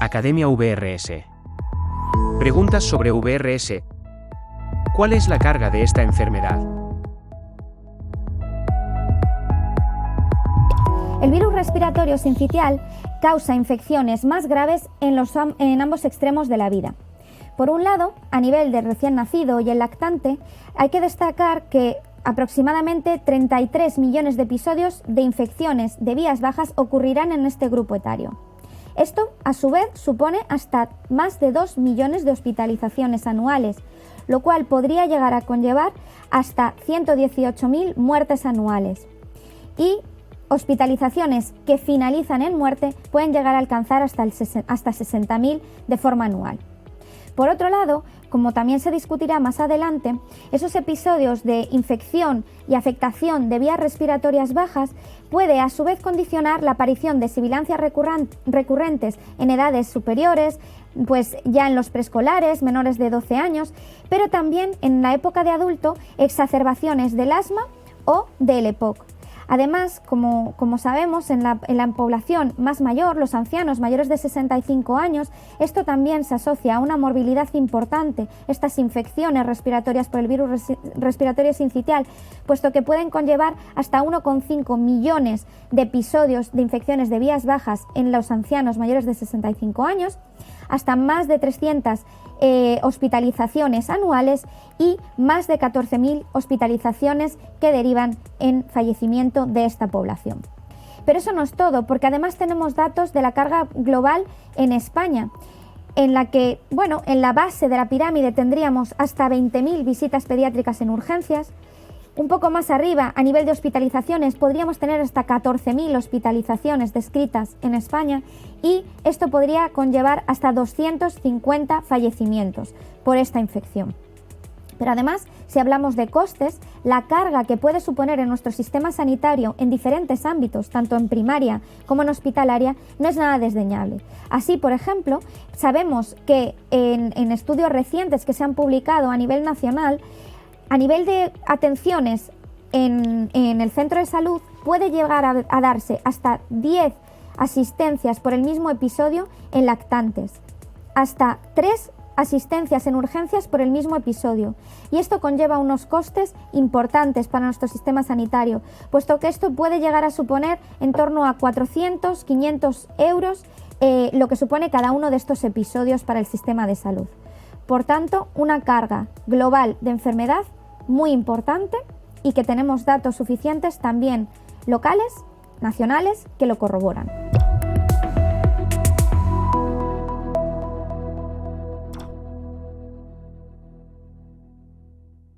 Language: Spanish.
Academia VRS. Preguntas sobre VRS. ¿Cuál es la carga de esta enfermedad? El virus respiratorio sincitial causa infecciones más graves en ambos extremos de la vida. Por un lado, a nivel del recién nacido y el lactante, hay que destacar que aproximadamente 33 millones de episodios de infecciones de vías bajas ocurrirán en este grupo etario. Esto, a su vez, supone hasta más de 2 millones de hospitalizaciones anuales, lo cual podría llegar a conllevar hasta 118.000 muertes anuales. Y hospitalizaciones que finalizan en muerte pueden llegar a alcanzar hasta 60.000 de forma anual. Por otro lado, como también se discutirá más adelante, esos episodios de infección y afectación de vías respiratorias bajas puede a su vez condicionar la aparición de sibilancias recurrentes en edades superiores, pues ya en los preescolares, menores de 12 años, pero también en la época de adulto, exacerbaciones del asma o del EPOC. Además, como sabemos, en la población más mayor, los ancianos mayores de 65 años, esto también se asocia a una morbilidad importante, estas infecciones respiratorias por el virus respiratorio sincitial, puesto que pueden conllevar hasta 1,5 millones de episodios de infecciones de vías bajas en los ancianos mayores de 65 años, hasta más de 300 hospitalizaciones anuales y más de 14.000 hospitalizaciones que derivan en fallecimiento de esta población. Pero eso no es todo, porque además tenemos datos de la carga global en España, en la que, en la base de la pirámide tendríamos hasta 20.000 visitas pediátricas en urgencias. Un poco más arriba, a nivel de hospitalizaciones, podríamos tener hasta 14.000 hospitalizaciones descritas en España y esto podría conllevar hasta 250 fallecimientos por esta infección. Pero además, si hablamos de costes, la carga que puede suponer en nuestro sistema sanitario en diferentes ámbitos, tanto en primaria como en hospitalaria, no es nada desdeñable. Así, por ejemplo, sabemos que en estudios recientes que se han publicado a nivel nacional, a nivel de atenciones en el centro de salud puede llegar a darse hasta 10 asistencias por el mismo episodio en lactantes, hasta 3 asistencias en urgencias por el mismo episodio. Y esto conlleva unos costes importantes para nuestro sistema sanitario, puesto que esto puede llegar a suponer en torno a 400, 500 euros lo que supone cada uno de estos episodios para el sistema de salud. Por tanto, una carga global de enfermedad muy importante y que tenemos datos suficientes también locales, nacionales, que lo corroboran.